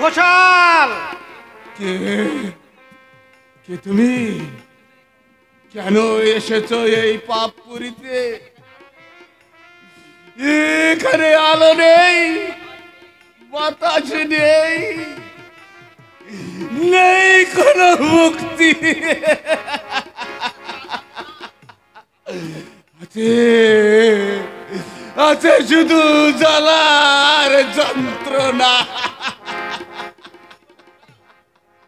ঘোষাল। কে কে তুমি? কেন এসেছো এই পাপপুরীতে? এখানে আলো নেই, বাতাস নেই, নেই কোনো মুক্তি। আছে আছে শুধু জ্বালার যন্ত্রণা।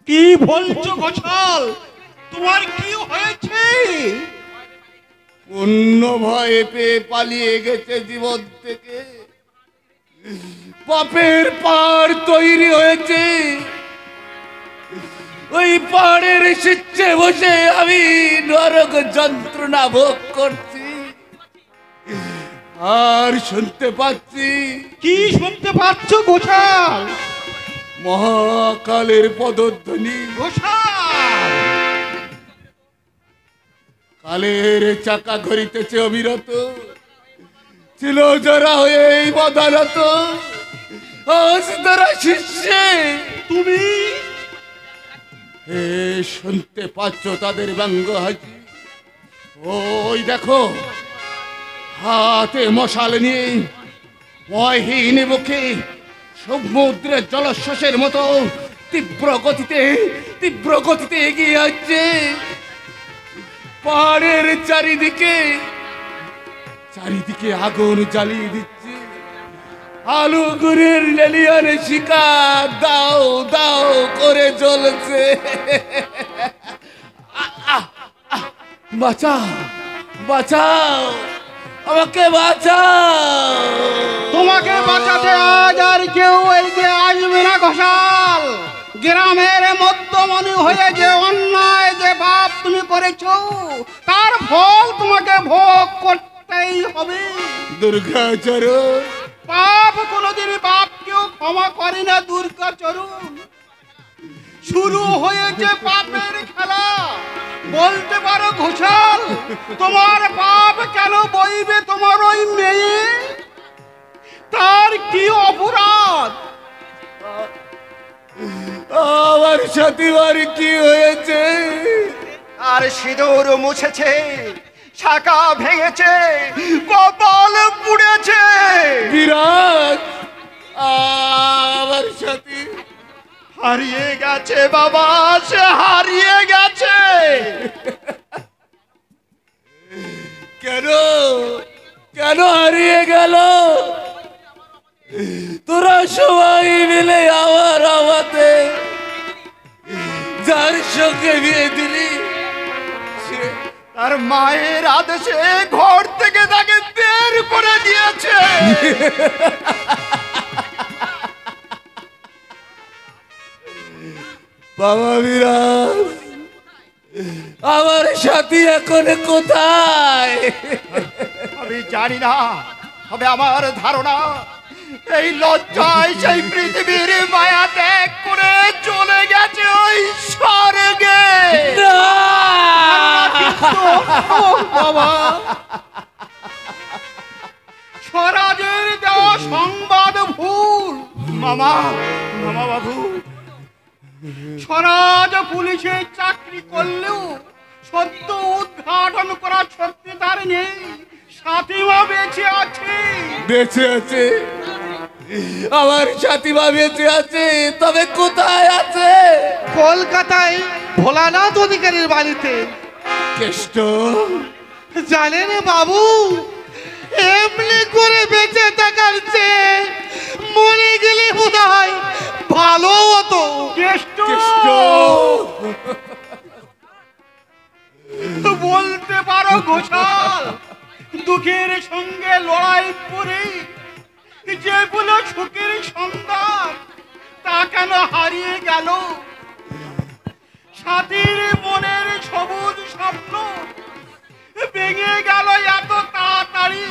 কি বলছো ঘোষাল? তোমার কি হয়েছে? অন্য ভয়ে পেয়ে পালিয়ে গেছে জীবন থেকে। পাপের পাড় তৈরি হয়েছে, ওই পাড়ের শীর্ষে বসে আমি নরক যন্ত্রণা ভোগ করছি। আর শুনতে পাচ্ছি। কি শুনতে পাচ্ছ ঘোষাল? মহাকালের পদধ্বনি। ঘোষাল, কালের চাকা ঘুরিতেছে অবিরত, ছিল যারা হয়ে এই বদানত, আজ তারা শীর্ষে। তুমি শুনতে পাচ্ছ তাদের ব্যঙ্গ হাসি? ওই দেখো, হাতে মশাল নিয়ে ভয়হীন বুকে সমুদ্রের জলস্বাসের মতো তীব্র গতিতে এগিয়ে আসছে। পাহাড়ের চারিদিকে আগুন জ্বালিয়ে দিচ্ছে। আলু গুড়ের লেলিয়ার শিকার দাও দাও করে জ্বলছে। বাঁচাও বাঁচাও, আমাকে বাঁচাও। তোমাকে বাঁচাতে আজ আর কেউ এগিয়ে আসবে না ঘোষাল। গ্রামের মধ্যমণি হয়ে যে অন্যায় যে পাপ তুমি করেছো, তার ফল তোমাকে ভোগ করতেই হবে। দুর্গাচরণ, পাপ কোনোদিন পাপ কেউ ক্ষমা করে না দুর্গাচরণ। শুরু হয়েছে পাপের খেলা। বলতে পারো ঘোষাল, তোমার পাপ কেন বইবে তোমার ওই মেয়ে? তার কি অপরাধ? আমার সাথীবার কি হয়েছে? আর সিঁদুর মুছেছে, শাখা ভেঙেছে, কপাল পুড়েছে। বিরাট, আমার সাথী হারিয়ে গেছে বাবা, সে হারিয়ে গেছে। কেন কেন হারিয়ে গেল? তোরা সবাই মিলে আমাতে যার সঙ্গে বিয়ে দিলি, তার মায়ের আদেশে ঘর থেকে তাকে বের করে দিয়েছে। বাবা বিরাজ, আমার সাথী এখন কোথায়? আমি জানি না, তবে আমার ধারণা এই লজ্জায় সেই পৃথিবীর মায়া ত্যাগ করে চলে গেছে ওই স্বর্গে। বাবা, স্বরাজের দেওয়া সংবাদ ভুল। মামা বাবু, স্বরাজ পুলিশের চাকরি করলেও সত্য উদ্ঘাটন করার শক্তি তার নেই। সাথীমা বেঁচে আছে। বেঁচে আছে, আমার সাথীমা বেঁচে আছে, তবে কোথায় আছে? কলকাতায় ভোলানাথ অধিকারীর বাড়িতে। কেষ্ট, জানেন বাবু, এমনি করে বেঁচে থাকার চেয়ে মরে গেলে বোধ হয় ভালো হতো। কেষ্ট, বলতে পারো ঘোষাল, দুঃখের সঙ্গে লড়াই করে যেগুলো সুখের সন্ধান, তা কেন হারিয়ে গেল? সাথীর মনের সবুজ স্বপ্ন ভেঙে গেল এত তাড়াতাড়ি।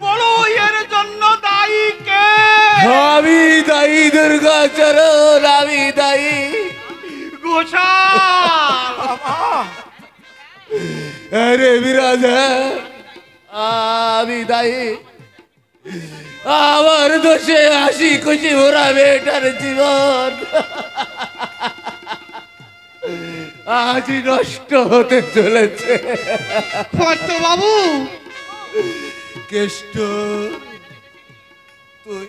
বড় এর জন্য দায়ী কে? আমি দায়ী দুর্গাচরণ, আমি দায়ী। ঘোষাল, আরে বিরাজ, আমি দায়ী। আমার দোষে হাসি খুশি ভরা মেয়েটার জীবন আজই নষ্ট হতে চলেছে। কর্তা বাবু, কেষ্ট, তুই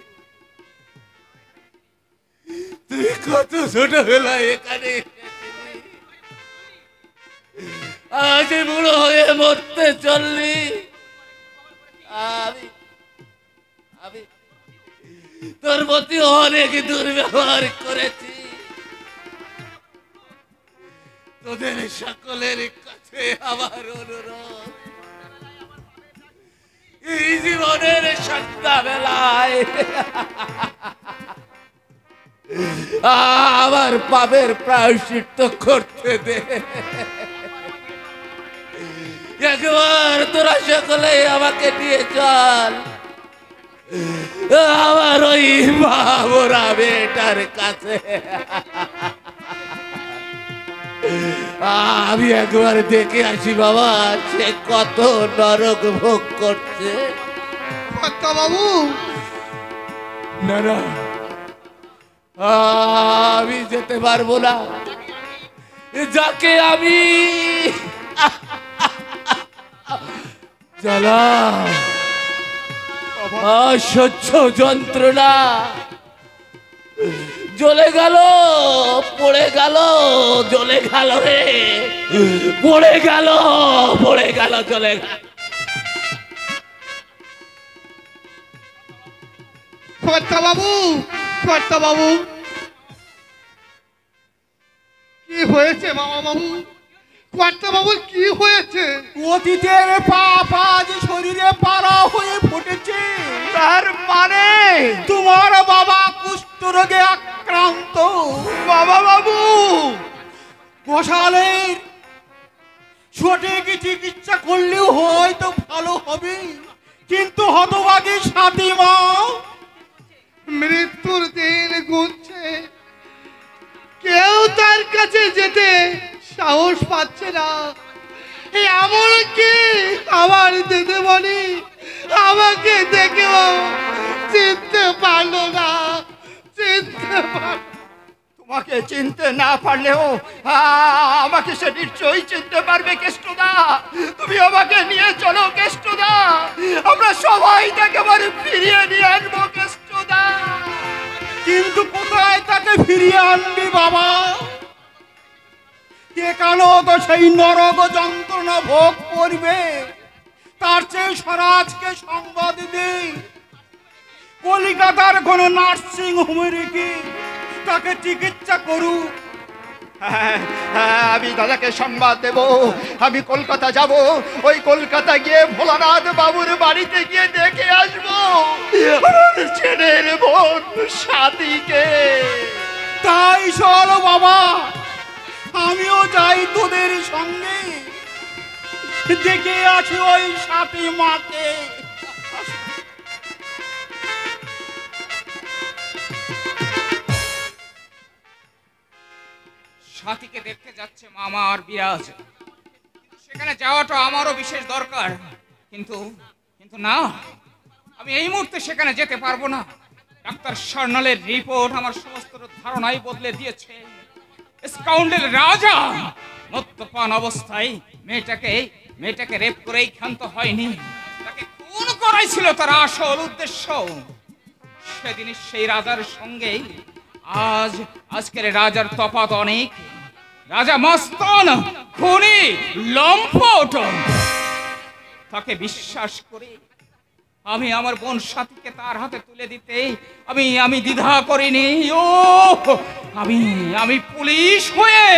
তুই কত ছোটবেলায় এখানে এসেছিলি, আজ বুড়ো হয়ে মরতে চললি। আমি আমি তোর প্রতি অনেক দুর্ব্যবহার করেছি। তোদের সকলের কাছে আমার অনুরোধ, এই জীবনের সন্ধ্যাবেলায় আমার পাপের প্রায়শ্চিত্ত করতে দে। একবার তোরা সকলে আমাকে নিয়ে চল আমার ওই বাবুরা বেটার কাছে। আমি একবার দেখে আসি বাবা, সে কত নরক ভোগ করছে। কর্তা বাবু, না না, আমি যেতে পারবো না। যাকে আমি জ্বালা অসহ্য যন্ত্রণা জ্বলে গেল, পড়ে গেল, জ্বলে গেল রে, পড়ে গেল, পড়ে গেল, জ্বলে গেল। কর্তা বাবু, কর্তা বাবু, কি হয়েছে বাবা বাবু? কর্তা বাবুর কি হয়েছে? অতীতের পাপ আজ শরীরে পাড়া হয়ে ফুটেছে। তার মানে তোমার বাবা কুষ্ঠ রোগে আক্রান্ত। বাবা বাবু, গোশালের সঠিক চিকিৎসা করলেও হয়তো ভালো হবে, কিন্তু হতভাগী সাথীমা মৃত্যুর দিন গুনছে, কেউ তার কাছে যেতে সাহস পাচ্ছে না। এমনকি আমার দিদিমণি আমাকে দেখেও চিনতে পারলো না, চিনতে পারলো। তোমাকে চিনতে না পারলেও আমাকে সে নিশ্চয়ই চিনতে পারবে কেষ্টদা। তুমি আমাকে নিয়ে চলো কেষ্টদা, আমরা সবাই তাকে আবার ফিরিয়ে নিয়ে আসবো কেষ্টদা। কিন্তু কোথায় তাকে ফিরিয়ে আনবি বাবা? কে কেন তো সেই নরক যন্ত্রণা ভোগ করবে? তার চেয়ে স্বরাজকে সংবাদ দিই, কলিকাতার কোন নার্সিং হোমে রেখে তাকে চিকিৎসা করুক। আমি দাদাকে সংবাদ দেব, আমি কলকাতা যাব, ওই কলকাতা গিয়ে ভোলানাথ বাবুর বাড়িতে গিয়ে দেখে আসবো আমার ছেলের বোন সাথীকে। তাই চল বাবা, আমিও যাই তোদের সঙ্গে, দেখে আসি ওই সাথী মাকে। সাথীকে দেখতে যাচ্ছে মামা আর বিরাজ, সেখানে যাওয়াটা আমারও বিশেষ দরকার, কিন্তু কিন্তু না, আমি এই মুহূর্তে সেখানে যেতে পারবো না। ডাক্তার সার্নালের রিপোর্ট আমার সমস্ত ধারণাই বদলে দিয়েছে। স্কাউন্ডেল রাজা মদ্যপান অবস্থায় মেয়েটাকে রেপ করেই ক্ষান্ত হয়নি, তাকে খুন করাইছিল তার আসল উদ্দেশ্য। সেদিন সেই রাজার সঙ্গেই আজকের রাজার তফাৎ অনেক। রাজা মস্তান, খুনি, লম্পট। তাকে বিশ্বাস করে আমি আমার বোন সাথীকে তার হাতে তুলে দিতে আমি দ্বিধা করিনি। ও আমি পুলিশ হয়ে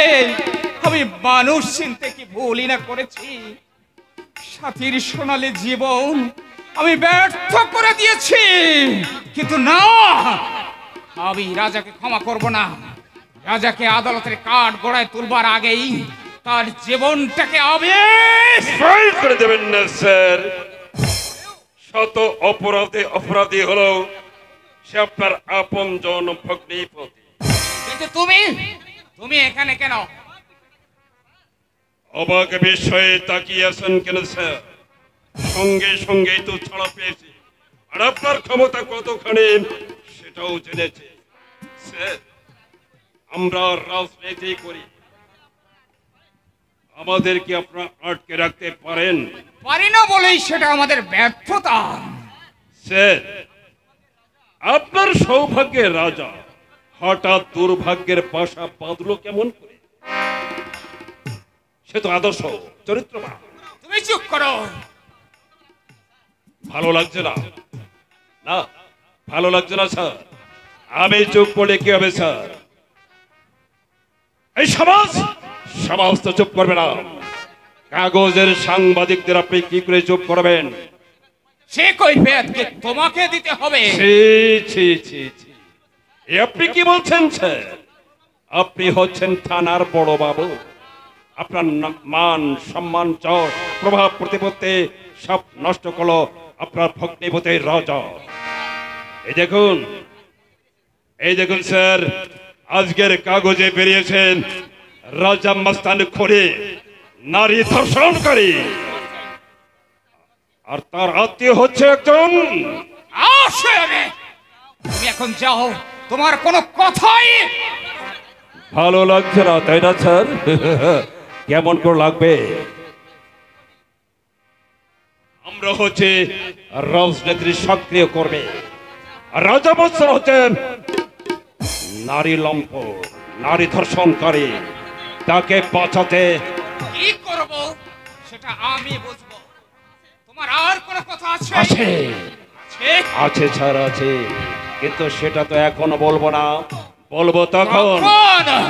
আমি মানুষ চিনতে কি ভুলই না করেছি। সাথীর সোনালী জীবন আমি ব্যর্থ করে দিয়েছি, কিন্তু না, আমি রাজাকে ক্ষমা করব না। রাজাকে আদালতের কাঠ গড়ায় তুলবার আগেই তার জীবনটাকে ফাইল করে দেবেন না স্যার। শত অপরাধী হলো সে আপনার আপনজন ভগ্নিপতি। কিন্তু তুমি এখানে কেন? অবাক বিষয়ে তাকিয়ে আছেন কেন স্যার? সঙ্গে সঙ্গেই তো ছাড়া পেয়েছি। আর আপনার ক্ষমতা কতখানি সেটাও জেনেছি। স্যার, আমরা রাজনীতি করি, আমাদের কি আপনারা আটকে রাখতে পারেন? পারি না বলেই সেটা আমাদের ব্যর্থতা। স্যার, আপনার সৌভাগ্যের রাজা হঠাৎ দুর্ভাগ্যের বাসা বাঁধলো কেমন করে? সে তো আদর্শ চরিত্রবান। তুমি চুপ করো। ভালো লাগছে না? না, ভালো লাগছে না স্যার। আমি চুপ করলে কি হবে স্যার? এই সমাজ সমাজ তো চুপ করবে না। কাগজের সাংবাদিকদের আপনি কি করে চুপ করবেন? সে কৈফিয়ত কি তোমাকে দিতে হবে? ছি ছি ছি ছি, এ আপনি কি বলছেন স্যার? আপনি হচ্ছেন থানার বড় বাবু। আপনার মান সম্মান যশ প্রভাব প্রতিপত্তি সব নষ্ট করলো আপনার ভগ্নিপতির রাজা। এই দেখুন স্যার, আজকের কাগজে বেরিয়েছেন রাজা মস্তান খোরে, নারী ধর্ষণকারী, আর তার আত্মীয় হচ্ছে একজন। আসলে তুমি এখন যাও, তোমার কোনো কথাই ভালো লাগছে না তাই না স্যার? কেমন করে লাগবে? আমরা হচ্ছে রাজনীতির সক্রিয় কর্মী, আর রাজা মস্তান হচ্ছেন নারী লম্পট, নারী ধর্ষণকারী। তাকে বাঁচাতে কি করব সেটা আমি বুঝবো। তোমার আর কোনো কথা আছে? আছে আছে? আছে স্যার আছে, কিন্তু সেটা তো এখনো বলবো না, বলবো তখন কখন?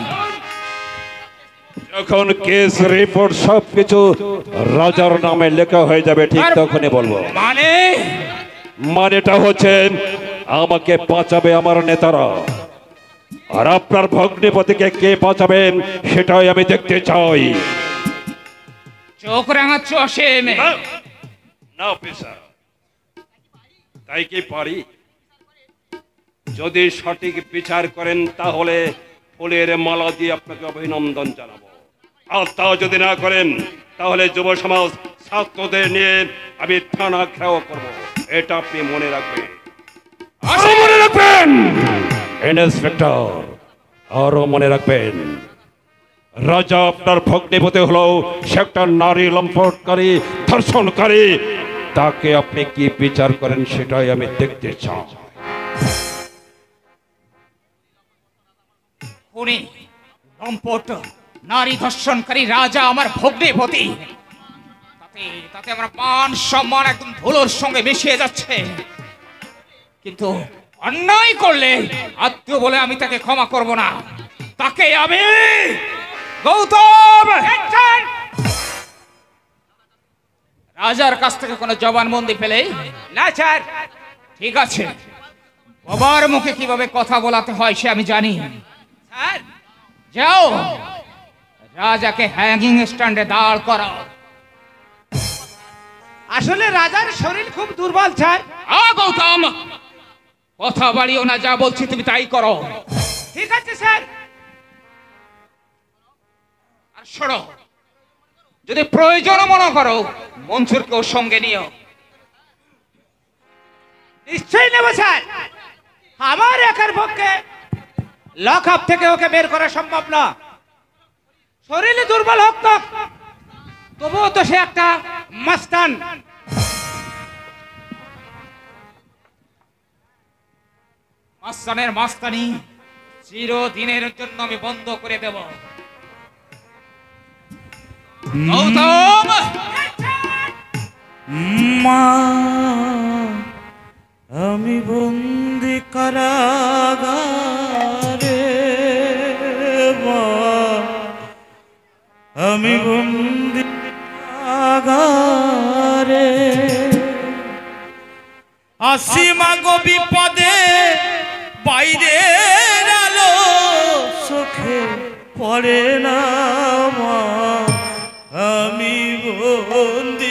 যখন কেস রিপোর্ট সবকিছু রাজার নামে লেখা হয়ে যাবে, ঠিক তখনই বলবো। মানেটা হচ্ছে আমাকে বাঁচাবে আমার নেতারা, আর আপনার ভগ্নিপতিকে কে বাঁচাবেন সেটাই আমি দেখতে চাই। চোখ রাঙাচ্ছ অসীম। না অফিসার, তাই কি পারি? যদি সঠিক বিচার করেন তাহলে ফুলের মালা দিয়ে আপনাকে অভিনন্দন জানাবো, আর তা যদি না করেন তাহলে যুব সমাজ ছাত্রদের নিয়ে আমি থানা ঘেরাও করব। এটা আপনি মনে রাখবেন। আরো মনে রাখবেন ইন্সপেক্টর, আরো মনে রাখবেন, রাজা আপনার ভগ্নিপতি হলো সে একটা নারী লম্পটকারী, ধর্ষণকারী। তাকে আপনি কি বিচার করেন সেটাই আমি দেখতে চাই। উনি লম্পট নারী ধর্ষণকারী রাজা আমার ভগ্নিপতি, তাতে তাতে আমার মান সম্মান একদম ধুলোর সঙ্গে মিশিয়ে যাচ্ছে। কিন্তু অন্যায় করলে আত্মীয় বলে আমি তাকে ক্ষমা করব না। তাকে আমি গৌতম রাজার কাছ থেকে কোনো জবানবন্দি পেলে না স্যার। ঠিক আছে, বাবার মুখে কিভাবে কথা বলাতে হয় সে আমি জানি। স্যার যাও, রাজাকে হ্যাঙ্গিং স্ট্যান্ডে দাঁড় করাও। আসলে রাজার শরীর খুব দুর্বল স্যার। গৌতম, কথা বাড়িও না, যা বলছি তুমি তাই করো। ঠিক আছে স্যার। আর শোনো, যদি প্রয়োজন মনে করো মনসুরকেও সঙ্গে নিও। নিশ্চয়ই নেব স্যার। আমার একার পক্ষে লক আপ থেকে ওকে বের করা সম্ভব না। শরীরে দুর্বল হোক তো, তবুও তো সে একটা মাস্তান। মাস্তানের মাস্তানি চিরদিনের জন্য আমি বন্ধ করে দেব। গৌতম, মা আমি বন্দি কারাগারে, মা আমি বন্দি কারাগারে, আসি মাগো বিপদে বাইরের আলো চোখে পড়ে না, মা আমি বন্দি